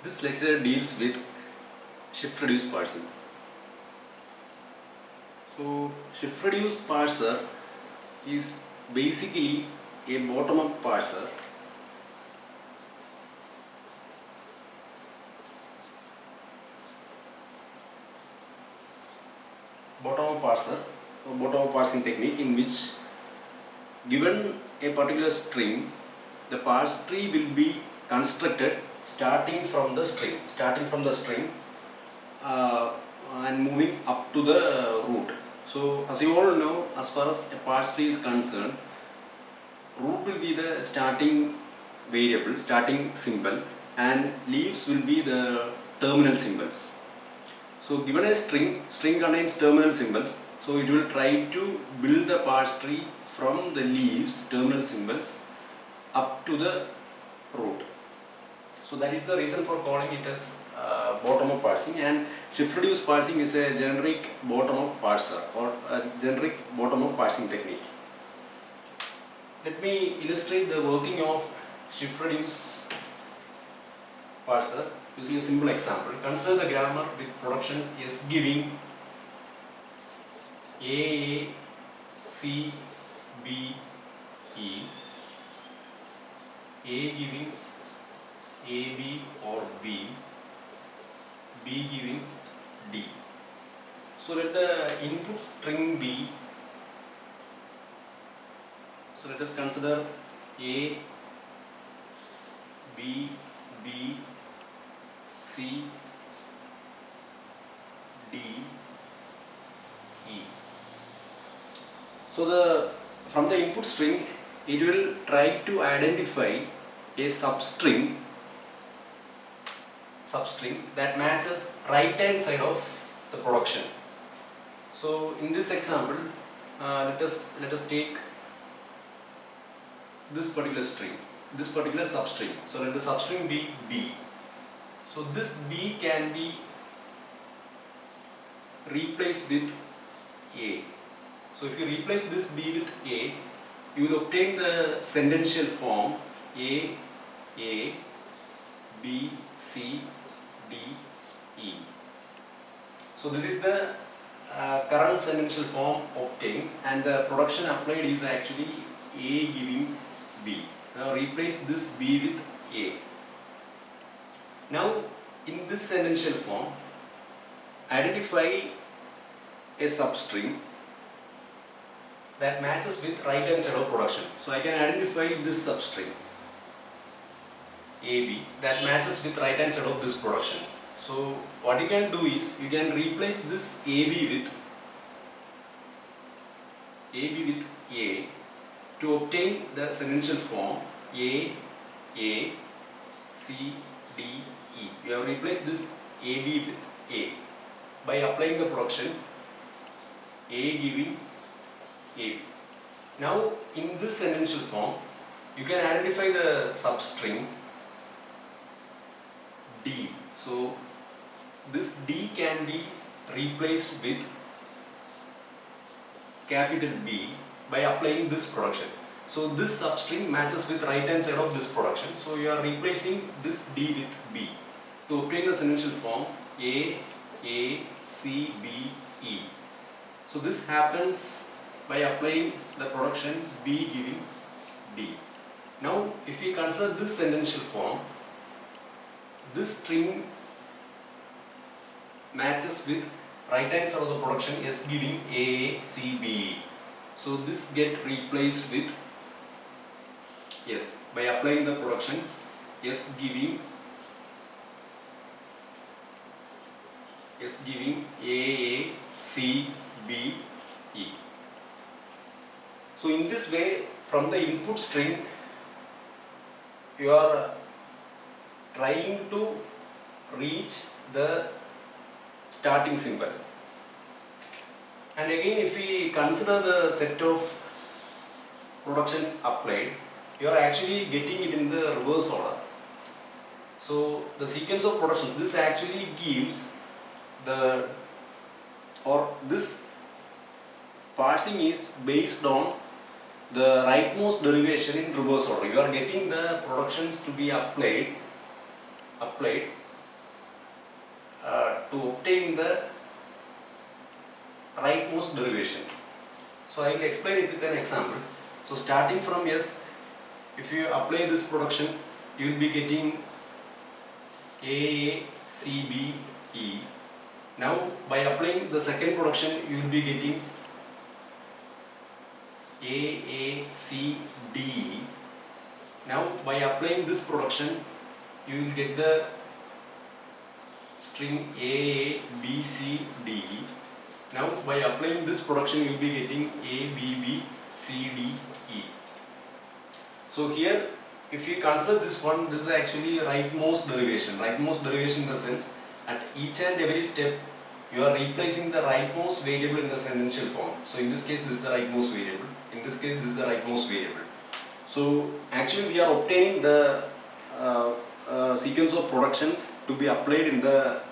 This lecture deals with shift-reduce parsing. So, shift-reduce parser is basically a bottom-up parser or bottom-up parsing technique in which, given a particular string, the parse tree will be constructed starting from the string and moving up to the root. So, as you all know, as far as a parse tree is concerned, root will be the starting variable, starting symbol, and leaves will be the terminal symbols. So, given a string contains terminal symbols, so it will try to build the parse tree from the leaves, terminal symbols, up to the root. So that is the reason for calling it as bottom-up parsing, and shift-reduce parsing is a generic bottom-up parser or a generic bottom-up parsing technique. Let me illustrate the working of shift-reduce parser using a simple example. Consider the grammar with productions S giving A, C, B, E, A giving A, B or B, B giving D. So let the input string be, so let us consider A, B, B, C, D, E. So from the input string, it will try to identify a substring that matches right hand side of the production. So in this example, let us take this particular string, this particular substring. So let the substring be B. So this B can be replaced with A. So if you replace this B with A, you will obtain the sentential form A, B, C, D, E. So this is the current sentential form obtained, and the production applied is actually A giving B. Now replace this B with A. Now in this sentential form, identify a substring that matches with right hand side of production. So I can identify this substring AB that matches with right hand side of this production. So what you can do is you can replace this AB with A to obtain the sentential form A, C, D, E. You have replaced this AB with A by applying the production A giving AB. Now in this sentential form, you can identify the substring D. So this D can be replaced with capital B by applying this production. So this substring matches with right hand side of this production. So you are replacing this D with B to obtain the sentential form A, C, B, E. So this happens by applying the production B giving D. Now if we consider this sentential form, this string matches with right hand side of the production S giving A, C, B. So this get replaced with S by applying the production S giving A, C, B, E. So in this way, from the input string, you are trying to reach the starting symbol. And again, if we consider the set of productions applied, you are actually getting it in the reverse order. So the sequence of production, this actually gives this parsing is based on the rightmost derivation in reverse order. You are getting the productions to be applied to obtain the rightmost derivation. So I will explain it with an example. So starting from S, if you apply this production, you will be getting A, C, B, E. Now by applying the second production, you will be getting A, C, D, E. Now by applying this production, you will get the string A, B, C, D, E. Now by applying this production, you will be getting A, B, B, C, D, E. So here, if you consider this one, this is actually rightmost derivation. Rightmost derivation in the sense, at each and every step, you are replacing the rightmost variable in the sentential form. So in this case, this is the rightmost variable. In this case, this is the rightmost variable. So actually, we are obtaining the sequence of productions to be applied in the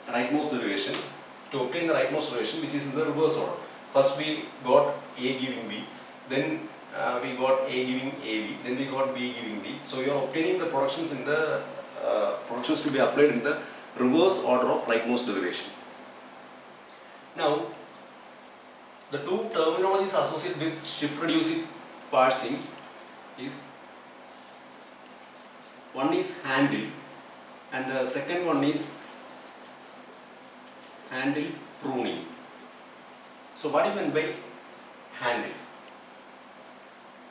rightmost derivation. To obtain the rightmost derivation, which is in the reverse order. First, we got A giving B, then we got A giving AB, then we got B giving D. So you are obtaining the productions in the productions to be applied in the reverse order of rightmost derivation. Now, the two terminologies associated with shift reducing parsing is, one is handle and the second one is handle pruning. So what do you mean by handle?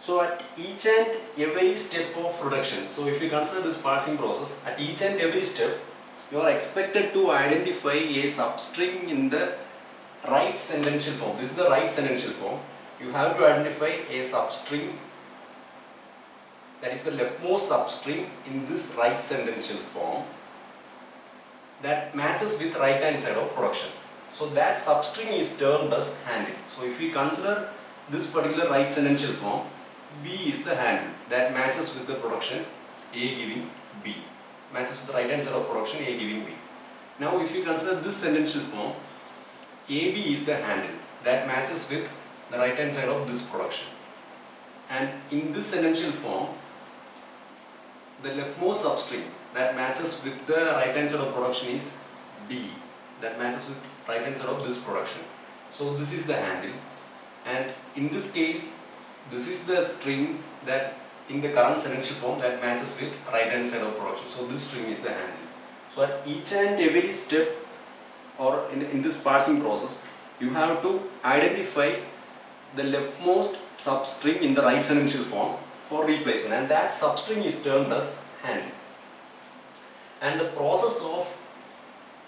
So at each and every step of reduction, so if you consider this parsing process, at each and every step, you are expected to identify a substring in the right sentential form. This is the right sentential form. You have to identify a substring, that is the leftmost substring in this right sentential form that matches with right hand side of production. So that substring is termed as handle. So if we consider this particular right sentential form, B is the handle that matches with the production A giving B. Matches with the right hand side of production A giving B. Now if we consider this sentential form, AB is the handle that matches with the right hand side of this production. And in this sentential form, the leftmost substring that matches with the right hand side of production is D, that matches with right hand side of this production. So this is the handle, and in this case, this is the string that in the current sentential form that matches with right hand side of production. So this string is the handle. So at each and every step or in this parsing process, you have to identify the leftmost substring in the right sentential form for replacement, and that substring is termed as handle. And the process of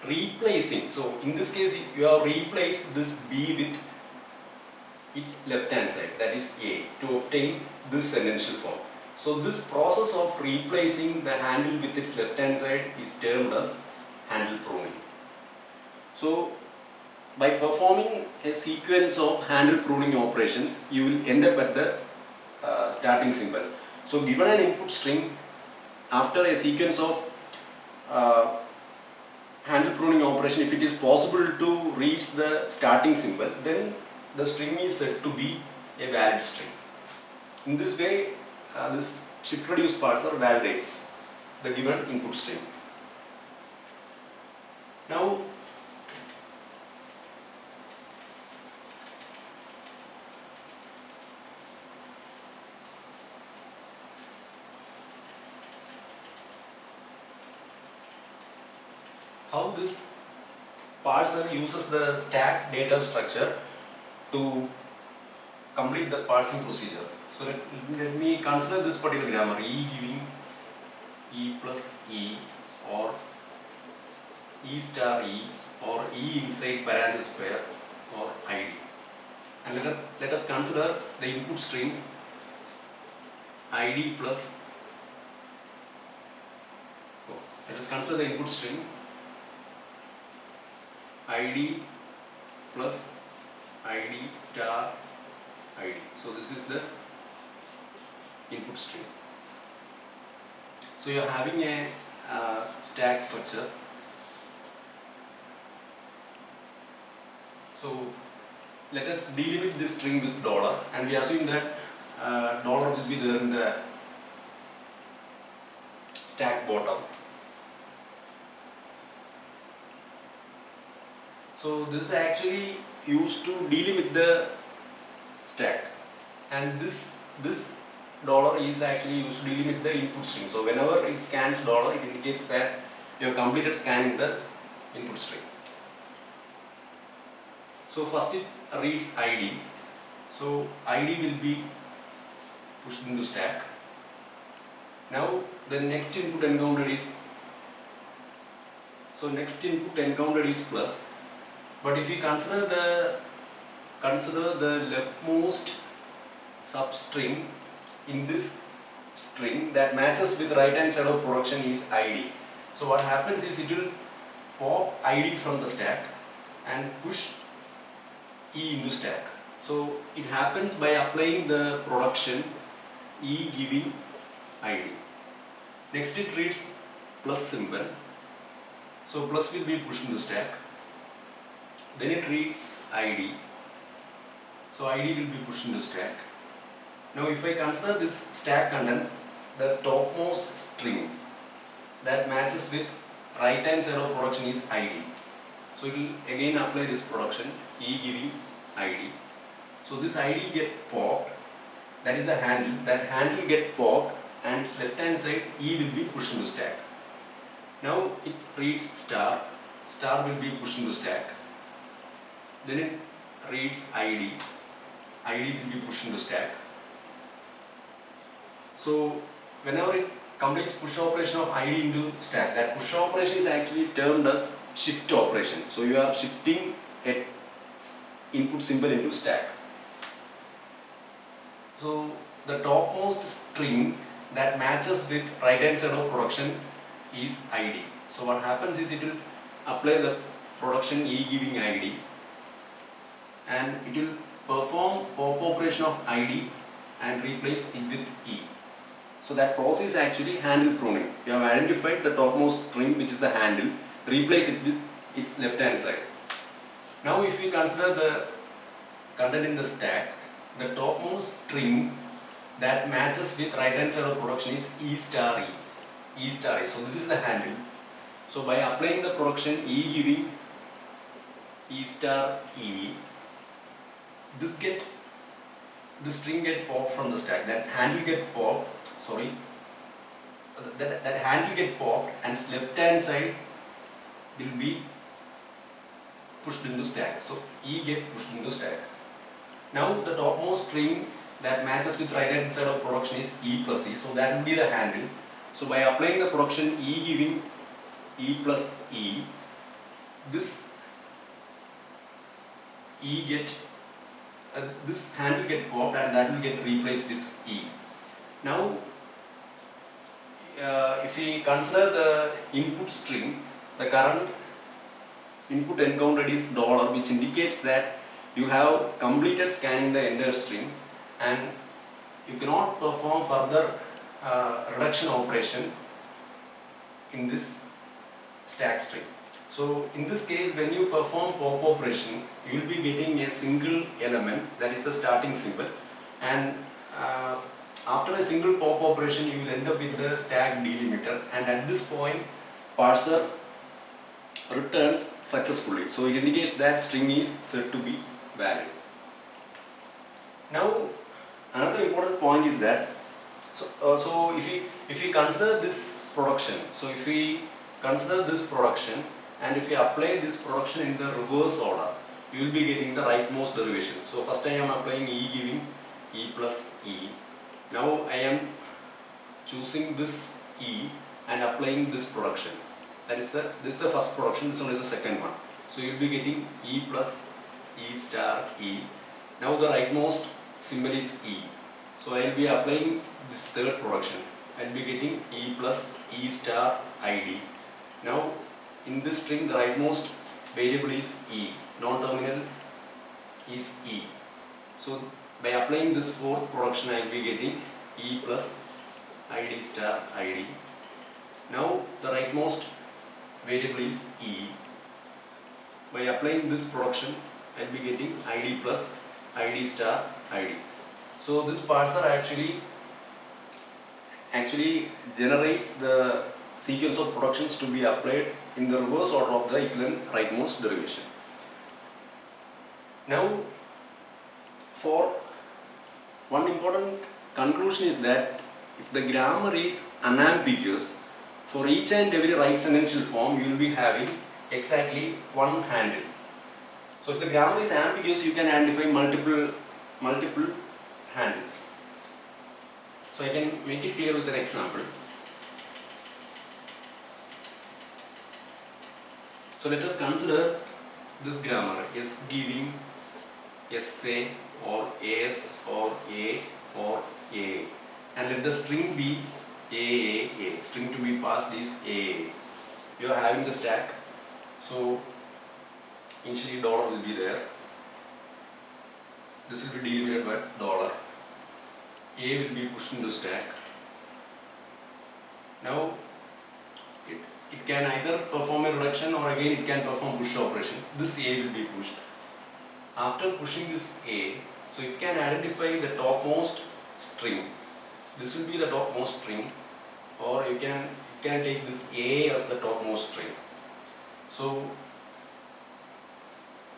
replacing, so in this case you have replaced this B with its left hand side, that is A, to obtain this sentential form. So this process of replacing the handle with its left hand side is termed as handle pruning. So by performing a sequence of handle pruning operations, you will end up at the starting symbol. So given an input string, after a sequence of handle pruning operation, if it is possible to reach the starting symbol, then the string is said to be a valid string. In this way, this shift reduced parser validates the given input string. Now, how this parser uses the stack data structure to complete the parsing procedure. So let me consider this particular grammar, E giving E plus E, or E star E, or E inside parenthesis pair, or ID. And let us consider the input string ID plus, let us consider the input string ID plus ID star ID. So this is the input string. So you are having a stack structure. So let us delimit this string with dollar, and we assume that dollar will be there in the stack bottom. So this is actually used to delimit the stack, and this dollar is actually used to delimit the input string. So whenever it scans dollar, it indicates that you have completed scanning the input string. So first it reads ID. So ID will be pushed into stack. Now the next input encountered is plus. But if we consider the leftmost substring in this string that matches with right hand side of production is ID. So what happens is it will pop ID from the stack and push E into stack. So it happens by applying the production E giving ID. Next it reads plus symbol. So plus will be pushed into stack. Then it reads ID. So ID will be pushed into stack. Now if I consider this stack content, the topmost string that matches with right hand side of production is ID. So it will again apply this production E giving ID. So this ID get popped, that is the handle, that handle get popped and its left hand side E will be pushed into stack. Now it reads star will be pushed into stack. Then it reads ID will be pushed into stack. So whenever it completes push operation of ID into stack, that push operation is actually termed as shift operation. So you are shifting a input symbol into stack. So the topmost string that matches with right hand side of production is ID. So what happens is it will apply the production E giving ID and it will perform pop operation of ID and replace it with E. So that process is actually handle pruning. We have identified the topmost string which is the handle, replace it with its left hand side. Now if we consider the content in the stack, the topmost string that matches with right hand side of production is E star E. So this is the handle. So by applying the production E giving E star E, this string get popped from the stack. That handle get popped. That handle get popped and its left hand side will be pushed into stack. So E get pushed into stack. Now the topmost string that matches with right hand side of production is E plus E. So that will be the handle. So by applying the production E giving E plus E, this this handle get popped and that will get replaced with E. Now if we consider the input string, the current input encountered is $, which indicates that you have completed scanning the entire string and you cannot perform further reduction operation in this stack string. So in this case, when you perform pop operation, you will be getting a single element, that is the starting symbol, and after a single pop operation you will end up with the stack delimiter, and at this point parser returns successfully. So it indicates that string is said to be valid. Now another important point is that so if we consider this production, and if we apply this production in the reverse order, you will be getting the rightmost derivation. So first I am applying E giving E plus E. Now I am choosing this E and applying this production. This is the first production, this one is the second one. So you will be getting E plus E star E. Now the rightmost symbol is E. So I will be applying this third production. I will be getting E plus E star ID. Now in this string the rightmost variable is E. Non-terminal is E. So by applying this fourth production I will be getting E plus ID star ID. Now the rightmost variable is E. By applying this production I will be getting ID plus ID star ID. So this parser actually generates the sequence of productions to be applied in the reverse order of the equivalent rightmost derivation. Now, for one important conclusion is that if the grammar is unambiguous, for each and every right sentential form you will be having exactly one handle. So if the grammar is ambiguous, you can identify multiple handles. So I can make it clear with an example. So let us consider this grammar is giving SA or AS or A or A, and let the string be AAA. String to be passed is A. You are having the stack, so initially dollar will be there. This will be delimited by dollar. A will be pushed into stack. Now it can either perform a reduction or again it can perform push operation. This A will be pushed. After pushing this A, so it can identify the topmost string. This will be the topmost string, or it can take this A as the topmost string. So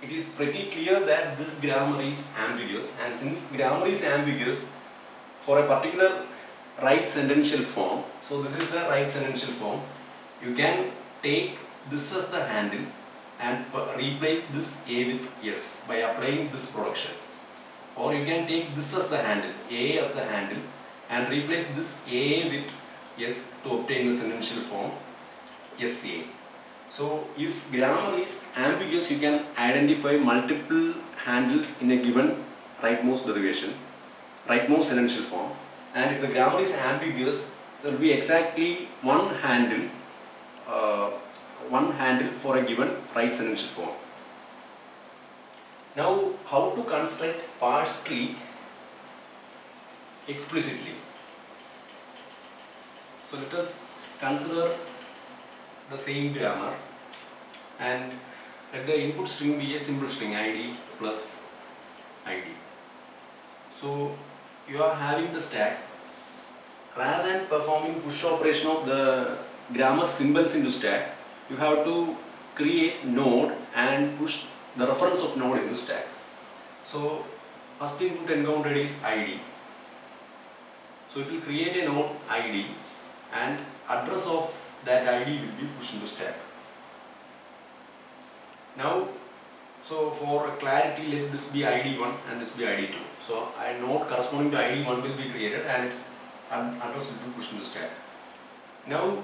it is pretty clear that this grammar is ambiguous, and since grammar is ambiguous for a particular right sentential form, so this is the right sentential form, you can take this as the handle and replace this A with S by applying this production. Or you can take this as the handle, A as the handle, and replace this A with S to obtain the sentential form SA. So if grammar is ambiguous, you can identify multiple handles in a given rightmost derivation, rightmost sentential form. And if the grammar is ambiguous, there will be exactly one handle for a given right sentential form. Now, how to construct parse tree explicitly? So let us consider the same grammar and let the input string be a simple string id plus id. So you are having the stack. Rather than performing push operation of the grammar symbols into stack, you have to create node and push the reference of node into stack. So first input encountered is id. So it will create a node id and address of that id will be pushed into stack. Now, so for clarity, let this be id1 and this be id2. So a node corresponding to id1 will be created and its address will be pushed into stack. Now,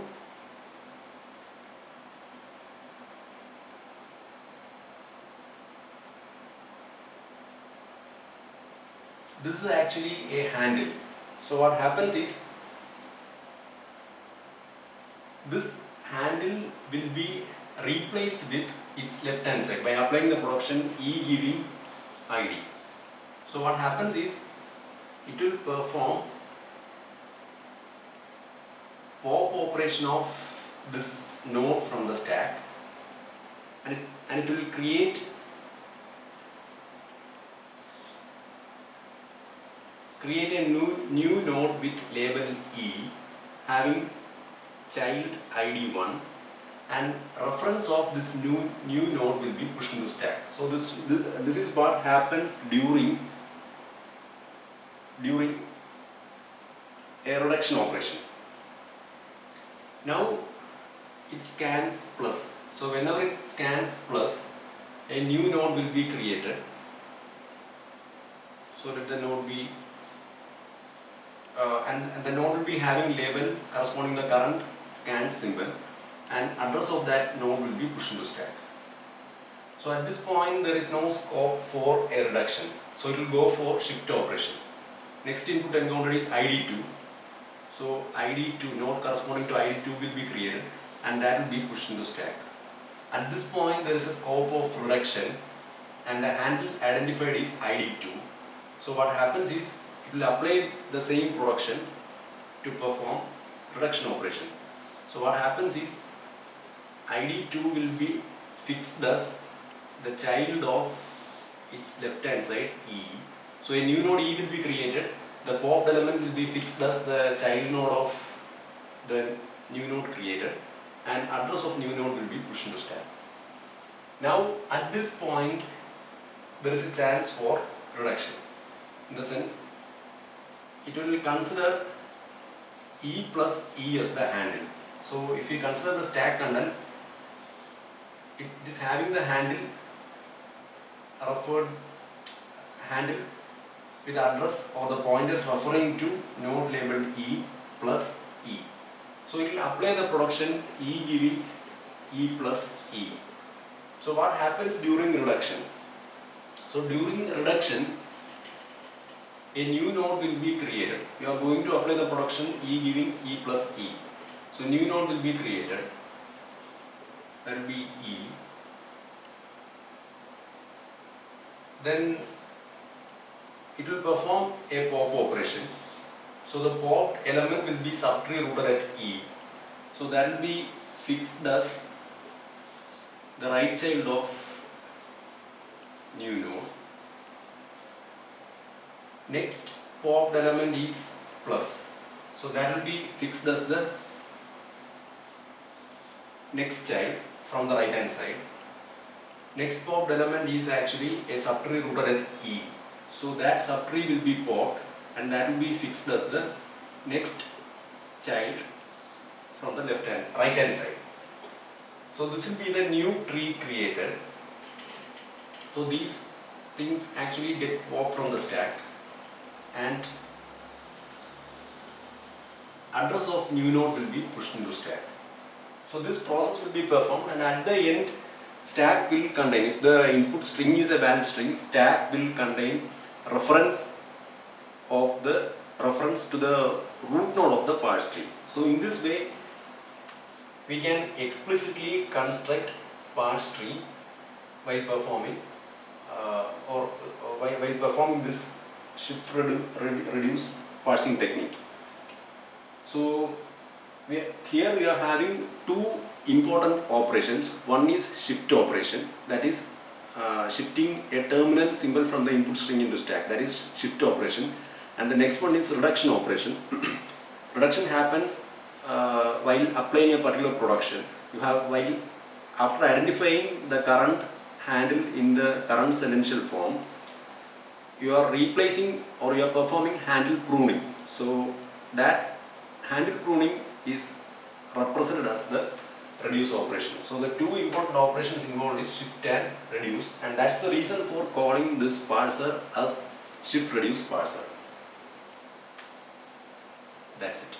this is actually a handle. So what happens is, this handle will be replaced with its left hand side by applying the production E giving id. So what happens is, it will perform pop operation of this node from the stack, and it will create a new node with label E having child id1, and reference of this new node will be pushed into stack. So this is what happens during a reduction operation. Now it scans plus. So whenever it scans plus, a new node will be created. So let the node be and the node will be having label corresponding to the current scanned symbol, and address of that node will be pushed into stack. So at this point there is no scope for a reduction, so it will go for shift operation. Next input encountered is id2. So id2, node corresponding to id2 will be created and that will be pushed into stack. At this point there is a scope of reduction and the handle identified is id2. So what happens is, it will apply the same production to perform reduction operation. So what happens is, id2 will be fixed as the child of its left hand side E. So a new node E will be created. The popped element will be fixed as the child node of the new node created, and address of new node will be pushed into stack. Now at this point there is a chance for reduction. In the sense, it will consider E plus E as the handle. So if we consider the stack kernel, it is having the handle referred handle with address or the pointers referring to node labeled E plus E. So it will apply the production E giving E plus E. So what happens during reduction? So during reduction, a new node will be created. You are going to apply the production E giving E plus E. So new node will be created. That will be E. Then it will perform a pop operation. So the pop element will be subtree rooted at E. So that will be fixed as the right child of new node. Next popped element is plus. So that will be fixed as the next child from the right hand side. Next popped element is actually a subtree rooted at E. So that subtree will be popped and that will be fixed as the next child from the right hand side. So this will be the new tree created. So these things actually get popped from the stack and address of new node will be pushed into stack. So this process will be performed and at the end stack will contain, if the input string is a valid string, stack will contain reference to the root node of the parse tree. So in this way we can explicitly construct parse tree while performing while performing this shift reduce parsing technique. So here we are having two important operations. One is shift operation, that is shifting a terminal symbol from the input string into stack, that is shift operation, and the next one is reduction operation. Reduction happens while applying a particular production. You have after identifying the current handle in the current sentential form, you are replacing or you are performing handle pruning. So that handle pruning is represented as the reduce operation. So the two important operations involved is shift and reduce, and that's the reason for calling this parser as shift reduce parser. That's it.